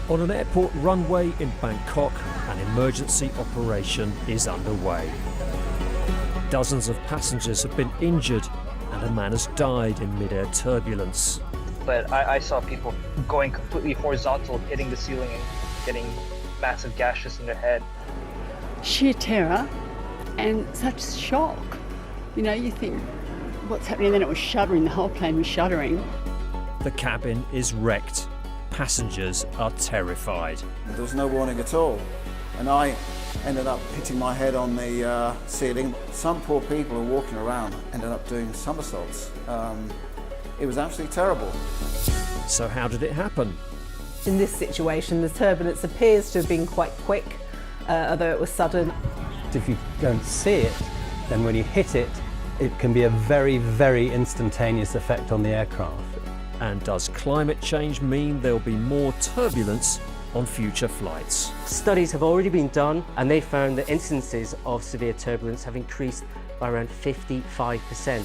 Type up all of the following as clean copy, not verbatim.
On an airport runway in Bangkok, an emergency operation is underway. Dozens of passengers have been injured and a man has died in mid-air turbulence. But I saw people going completely horizontal, hitting the ceiling and getting massive gashes in their head. Sheer terror and such shock. You know, you think, what's happening? And then it was shuddering, the whole plane was shuddering. The cabin is wrecked. Passengers are terrified. There was no warning at all, and I ended up hitting my head on the ceiling. Some poor people who were walking around ended up doing somersaults. It was absolutely terrible. So how did it happen? In this situation, the turbulence appears to have been quite quick, although it was sudden. If you don't see it, then when you hit it, it can be a very, very instantaneous effect on the aircraft. And does climate change mean there'll be more turbulence on future flights? Studies have already been done and they found that instances of severe turbulence have increased by around 55%.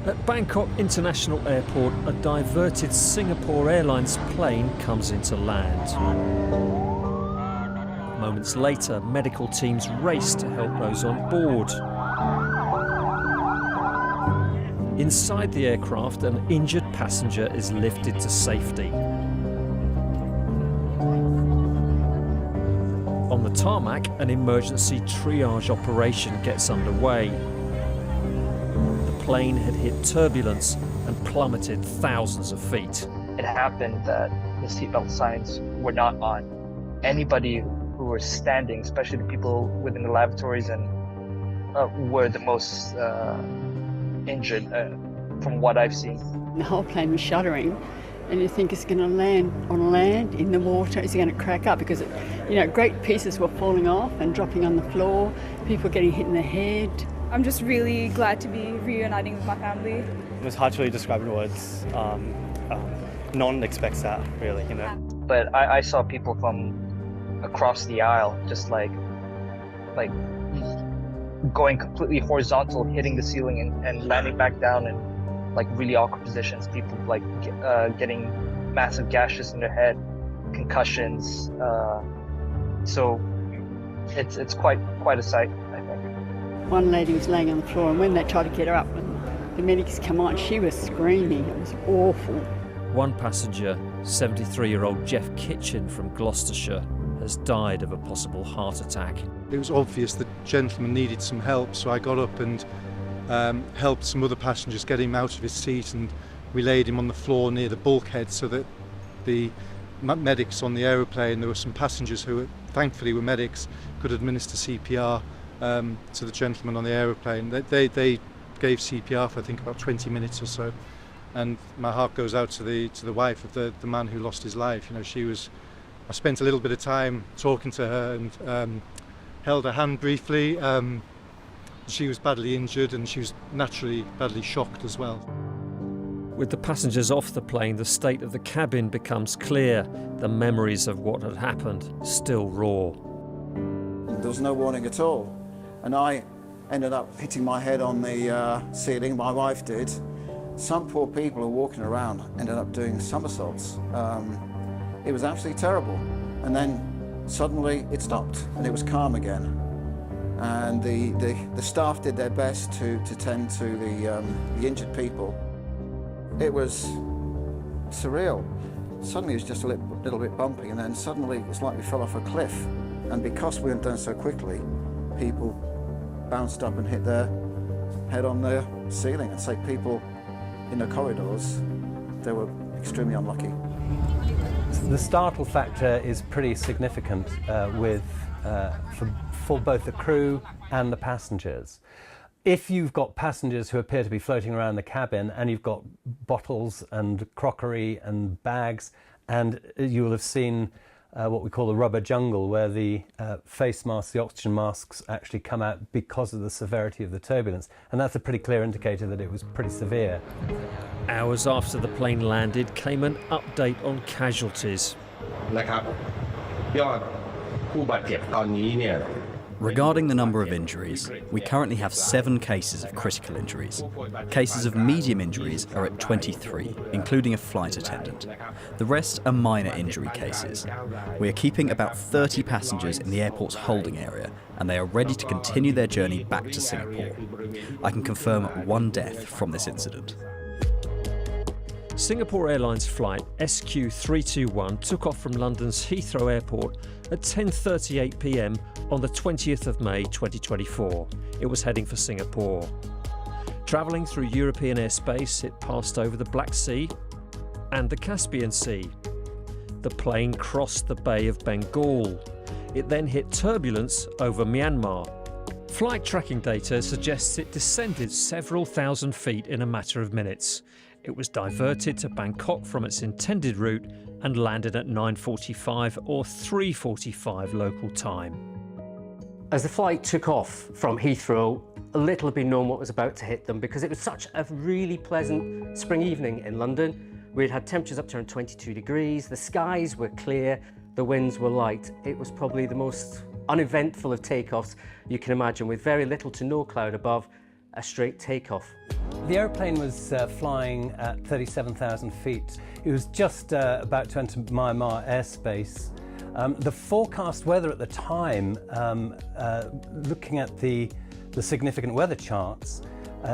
At Bangkok International Airport, a diverted Singapore Airlines plane comes into land. Moments later, medical teams race to help those on board. Inside the aircraft, an injured passenger is lifted to safety. On the tarmac, an emergency triage operation gets underway. The plane had hit turbulence and plummeted thousands of feet. It happened that the seatbelt signs were not on. Anybody who were standing, especially the people within the lavatories, and were the most injured from what I've seen. The whole plane was shuddering, and you think it's going to land on land, in the water, is it going to crack up? Because, you know, great pieces were falling off and dropping on the floor, people getting hit in the head. I'm just really glad to be reuniting with my family. It was hard to really describe in words. No one expects that, really, you know. But I saw people from across the aisle just like going completely horizontal, hitting the ceiling and landing back down in like really awkward positions. People like getting massive gashes in their head, concussions. So it's quite a sight, I think. One lady was laying on the floor, and when they tried to get her up and the medics come on, she was screaming. It was awful. One passenger, 73-year-old Jeff Kitchen from Gloucestershire, has died of a possible heart attack. It was obvious the gentleman needed some help, so I got up and helped some other passengers get him out of his seat, and we laid him on the floor near the bulkhead so that the medics on the aeroplane, there were some passengers who thankfully were medics, could administer CPR to the gentleman on the aeroplane. They gave CPR for I think about 20 minutes or so, and my heart goes out to the wife of the man who lost his life. You know, I spent a little bit of time talking to her and held her hand briefly. She was badly injured and she was naturally badly shocked as well. With the passengers off the plane, the state of the cabin becomes clear. The memories of what had happened still raw. There was no warning at all, and I ended up hitting my head on the ceiling. My wife did. Some poor people who were walking around ended up doing somersaults. It was absolutely terrible. And then suddenly it stopped and it was calm again. And the staff did their best to tend to the injured people. It was surreal. Suddenly it was just a little bit bumpy, and then suddenly it's like we fell off a cliff. And because we hadn't done so quickly, people bounced up and hit their head on the ceiling. And say people in the corridors, they were extremely unlucky. The startle factor is pretty significant for both the crew and the passengers. If you've got passengers who appear to be floating around the cabin and you've got bottles and crockery and bags, and you will have seen what we call the rubber jungle, where the face masks, the oxygen masks, actually come out because of the severity of the turbulence. And that's a pretty clear indicator that it was pretty severe. Hours after the plane landed came an update on casualties. Regarding the number of injuries, we currently have 7 cases of critical injuries. Cases of medium injuries are at 23, including a flight attendant. The rest are minor injury cases. We are keeping about 30 passengers in the airport's holding area, and they are ready to continue their journey back to Singapore. I can confirm 1 death from this incident. Singapore Airlines flight SQ321 took off from London's Heathrow Airport at 10:38 p.m. on the 20th of May 2024. It was heading for Singapore. Travelling through European airspace, it passed over the Black Sea and the Caspian Sea. The plane crossed the Bay of Bengal. It then hit turbulence over Myanmar. Flight tracking data suggests it descended several thousand feet in a matter of minutes. It was diverted to Bangkok from its intended route and landed at 9:45 or 3:45 local time. As the flight took off from Heathrow, a little had been known what was about to hit them because it was such a really pleasant spring evening in London. We'd had temperatures up to around 22 degrees, the skies were clear, the winds were light. It was probably the most uneventful of takeoffs you can imagine, with very little to no cloud above, a straight takeoff. The aeroplane was flying at 37,000 feet. It was just about to enter Myanmar airspace. The forecast weather at the time, looking at the significant weather charts,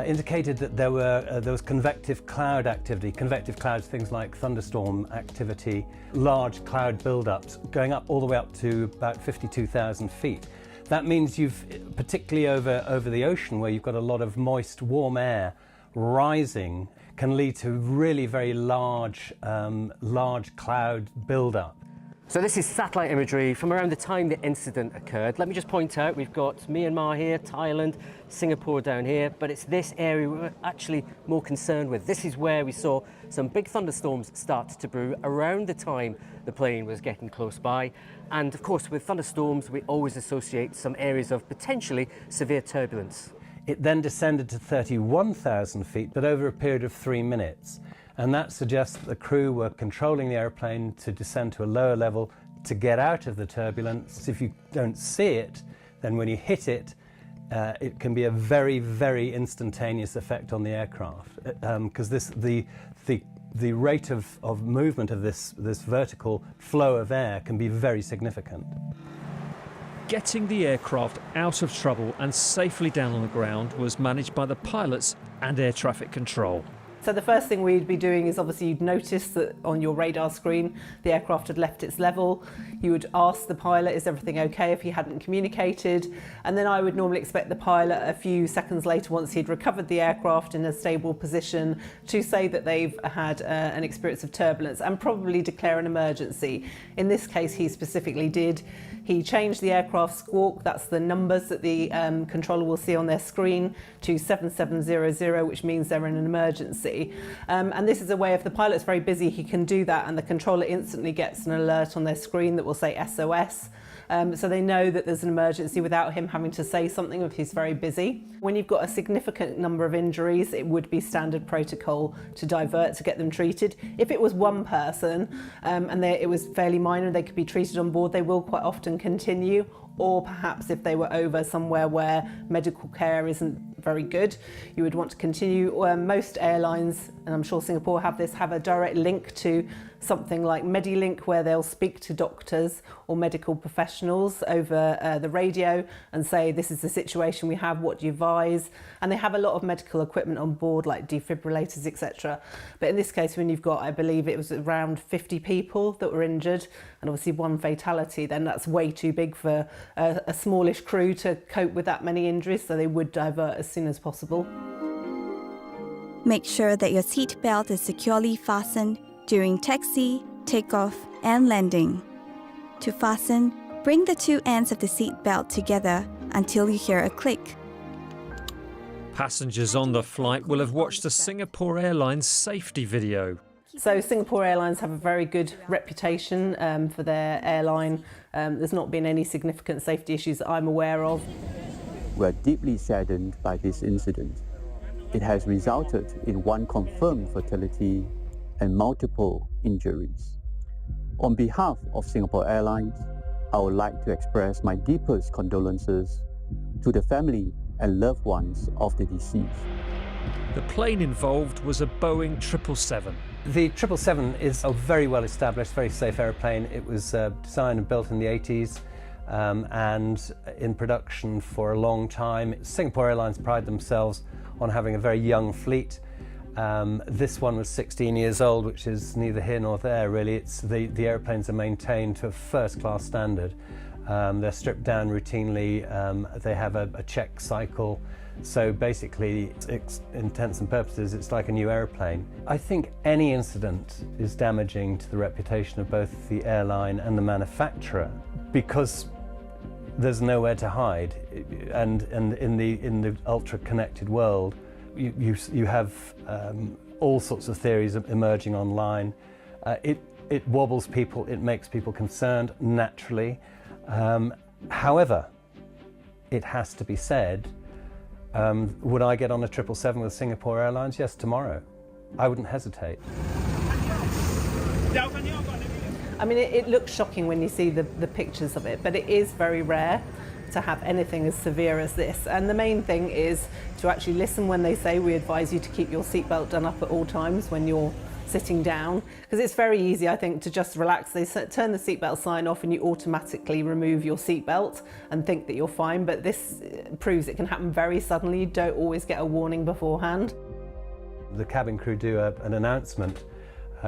indicated that there was convective cloud activity. Convective clouds, things like thunderstorm activity, large cloud build-ups, going up all the way up to about 52,000 feet. That means particularly over the ocean, where you've got a lot of moist, warm air rising, can lead to really very large cloud build-up. So this is satellite imagery from around the time the incident occurred. Let me just point out, we've got Myanmar here, Thailand, Singapore down here, but it's this area we're actually more concerned with. This is where we saw some big thunderstorms start to brew around the time the plane was getting close by. And of course, with thunderstorms, we always associate some areas of potentially severe turbulence. It then descended to 31,000 feet, but over a period of 3 minutes. And that suggests that the crew were controlling the aeroplane to descend to a lower level to get out of the turbulence. If you don't see it, then when you hit it, it can be a very, very instantaneous effect on the aircraft, because the rate of movement of this vertical flow of air can be very significant. Getting the aircraft out of trouble and safely down on the ground was managed by the pilots and air traffic control. So the first thing we'd be doing is, obviously, you'd notice that on your radar screen the aircraft had left its level. You would ask the pilot, is everything okay, if he hadn't communicated, and then I would normally expect the pilot a few seconds later, once he'd recovered the aircraft in a stable position, to say that they've had an experience of turbulence and probably declare an emergency. In this case, he specifically did. He changed the aircraft squawk, that's the numbers that the controller will see on their screen, to 7700, which means they're in an emergency. And this is a way, if the pilot's very busy, he can do that, and the controller instantly gets an alert on their screen that will say SOS. So they know that there's an emergency without him having to say something if he's very busy. When you've got a significant number of injuries, it would be standard protocol to divert to get them treated. If it was one person and it was fairly minor, they could be treated on board, they will quite often continue. Or perhaps if they were over somewhere where medical care isn't very good, you would want to continue. Most airlines, and I'm sure Singapore have this, have a direct link to something like MediLink, where they'll speak to doctors or medical professionals over the radio and say, this is the situation we have, what do you advise? And they have a lot of medical equipment on board, like defibrillators, etc. But in this case, when you've got, I believe it was around 50 people that were injured, and obviously one fatality, then that's way too big for a smallish crew to cope with that many injuries, so they would divert as soon as possible. Make sure that your seat belt is securely fastened during taxi, takeoff, and landing. To fasten, bring the two ends of the seat belt together until you hear a click. Passengers on the flight will have watched the Singapore Airlines safety video. So Singapore Airlines have a very good reputation for their airline. There's not been any significant safety issues that I'm aware of. We're deeply saddened by this incident. It has resulted in one confirmed fatality and multiple injuries. On behalf of Singapore Airlines, I would like to express my deepest condolences to the family and loved ones of the deceased. The plane involved was a Boeing 777. The 777 is a very well established, very safe aeroplane. It was designed and built in the 80s and in production for a long time. Singapore Airlines pride themselves on having a very young fleet. This one was 16 years old, which is neither here nor there really. It's the airplanes are maintained to a first-class standard. They're stripped down routinely. They have a check cycle. So basically, it's intents and purposes, it's like a new airplane. I think any incident is damaging to the reputation of both the airline and the manufacturer because there's nowhere to hide. And in the ultra-connected world, you have all sorts of theories emerging online. It wobbles people, it makes people concerned, naturally. However, it has to be said, would I get on a 777 with Singapore Airlines? Yes, tomorrow. I wouldn't hesitate. I mean, it looks shocking when you see the pictures of it, but it is very rare to have anything as severe as this. And the main thing is to actually listen when they say we advise you to keep your seatbelt done up at all times when you're sitting down, because it's very easy, I think, to just relax. They turn the seatbelt sign off and you automatically remove your seatbelt and think that you're fine, but this proves it can happen very suddenly. You don't always get a warning beforehand. The cabin crew do an announcement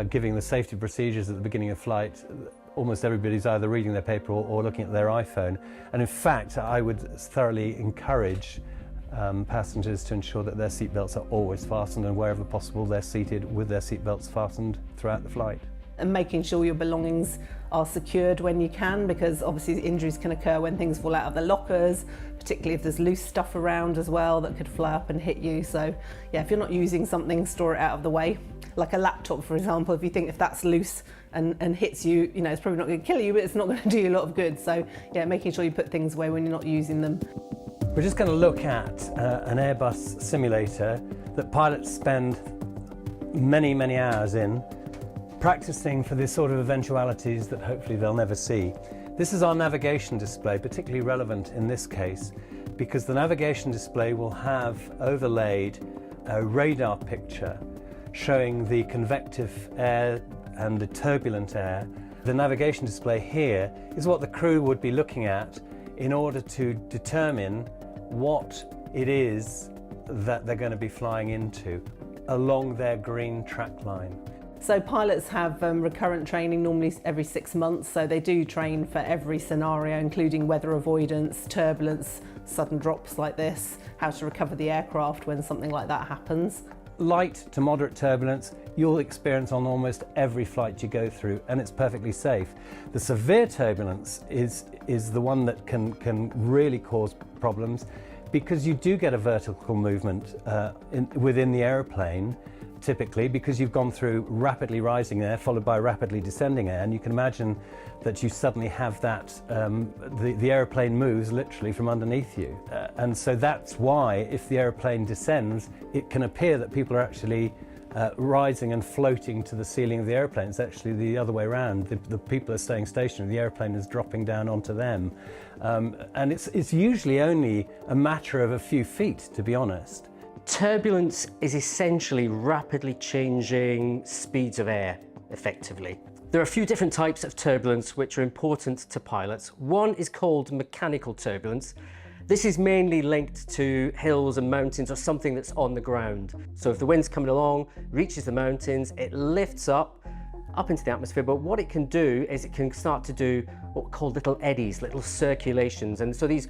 giving the safety procedures at the beginning of flight. Almost everybody's either reading their paper or looking at their iPhone. And in fact, I would thoroughly encourage passengers to ensure that their seatbelts are always fastened and wherever possible they're seated with their seatbelts fastened throughout the flight. And making sure your belongings are secured when you can, because obviously injuries can occur when things fall out of the lockers, particularly if there's loose stuff around as well that could fly up and hit you. So yeah, if you're not using something, store it out of the way. Like a laptop, for example, if you think if that's loose and hits you, you know, it's probably not going to kill you, but it's not going to do you a lot of good. So yeah, making sure you put things away when you're not using them. We're just going to look at an Airbus simulator that pilots spend many, many hours in, practicing for the sort of eventualities that hopefully they'll never see. This is our navigation display, particularly relevant in this case, because the navigation display will have overlaid a radar picture showing the convective air and the turbulent air. The navigation display here is what the crew would be looking at in order to determine what it is that they're going to be flying into along their green track line. So pilots have recurrent training, normally every 6 months, so they do train for every scenario, including weather avoidance, turbulence, sudden drops like this, how to recover the aircraft when something like that happens. Light to moderate turbulence you'll experience on almost every flight you go through, and it's perfectly safe. The severe turbulence is the one that can really cause problems, because you do get a vertical movement within the aeroplane, typically because you've gone through rapidly rising air followed by rapidly descending air, and you can imagine that you suddenly have that, the aeroplane moves literally from underneath you. And so that's why if the aeroplane descends, it can appear that people are actually rising and floating to the ceiling of the aeroplane. It's actually the other way around. The people are staying stationary, the aeroplane is dropping down onto them. And it's usually only a matter of a few feet, to be honest. Turbulence is essentially rapidly changing speeds of air, effectively. There are a few different types of turbulence which are important to pilots. One is called mechanical turbulence. This is mainly linked to hills and mountains or something that's on the ground. So if the wind's coming along, reaches the mountains, it lifts up into the atmosphere, but what it can do is it can start to do what we call little eddies, little circulations. And so these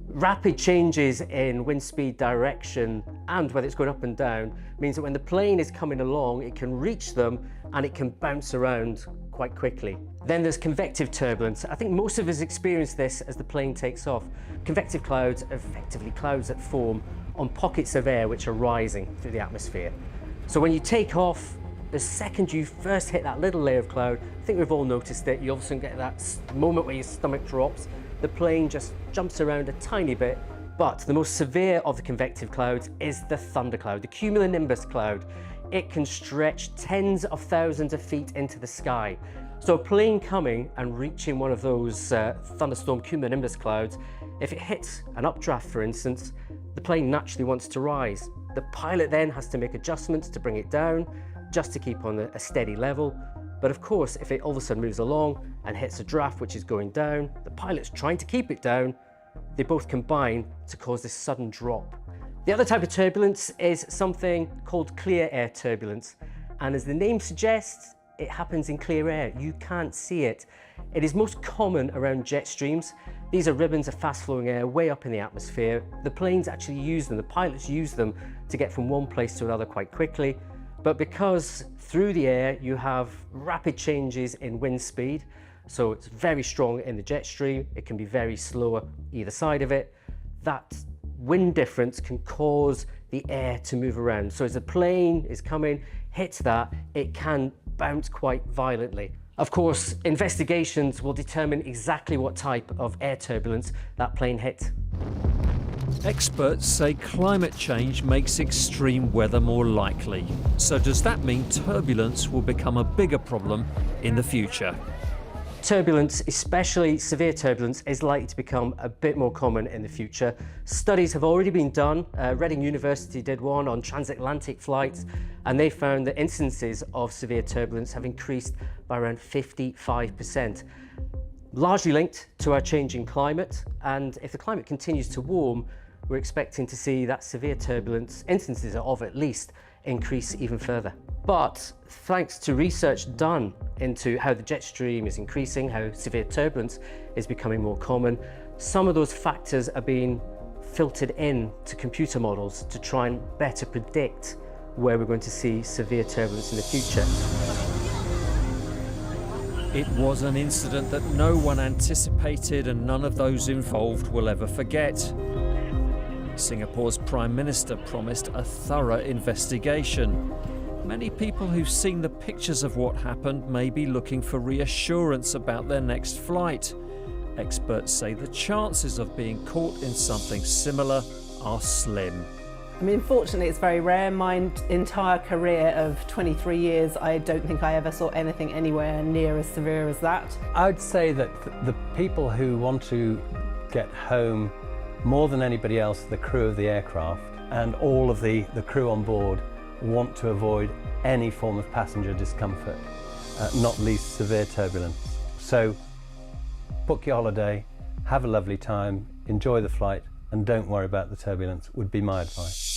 rapid changes in wind speed direction and whether it's going up and down means that when the plane is coming along, it can reach them and it can bounce around quite quickly. Then there's convective turbulence. I think most of us experience this as the plane takes off. Convective clouds are effectively clouds that form on pockets of air which are rising through the atmosphere. So when you take off, the second you first hit that little layer of cloud, I think we've all noticed it, you often get that moment where your stomach drops. The plane just jumps around a tiny bit, but the most severe of the convective clouds is the thundercloud, the cumulonimbus cloud. It can stretch tens of thousands of feet into the sky. So a plane coming and reaching one of those thunderstorm cumulonimbus clouds, if it hits an updraft, for instance, the plane naturally wants to rise. The pilot then has to make adjustments to bring it down, just to keep on a steady level. But of course, if it all of a sudden moves along and hits a draft which is going down, the pilot's trying to keep it down, they both combine to cause this sudden drop. The other type of turbulence is something called clear air turbulence. And as the name suggests, it happens in clear air. You can't see it. It is most common around jet streams. These are ribbons of fast-flowing air way up in the atmosphere. The planes actually use them, the pilots use them to get from one place to another quite quickly. But because through the air you have rapid changes in wind speed, so it's very strong in the jet stream, it can be very slower either side of it, that wind difference can cause the air to move around. So as the plane is coming, hits that, it can bounce quite violently. Of course, investigations will determine exactly what type of air turbulence that plane hit. Experts say climate change makes extreme weather more likely. So does that mean turbulence will become a bigger problem in the future? Turbulence, especially severe turbulence, is likely to become a bit more common in the future. Studies have already been done. Reading University did one on transatlantic flights, and they found that instances of severe turbulence have increased by around 55%. Largely linked to our changing climate, and if the climate continues to warm, we're expecting to see that severe turbulence, instances of at least, increase even further. But thanks to research done into how the jet stream is increasing, how severe turbulence is becoming more common, some of those factors are being filtered in to computer models to try and better predict where we're going to see severe turbulence in the future. It was an incident that no one anticipated and none of those involved will ever forget. Singapore's Prime Minister promised a thorough investigation. Many people who've seen the pictures of what happened may be looking for reassurance about their next flight. Experts say the chances of being caught in something similar are slim. I mean, fortunately, it's very rare. My entire career of 23 years, I don't think I ever saw anything anywhere near as severe as that. I'd say that the people who want to get home more than anybody else, the crew of the aircraft and all of the crew on board want to avoid any form of passenger discomfort, not least severe turbulence. So book your holiday, have a lovely time, enjoy the flight, and don't worry about the turbulence would be my advice.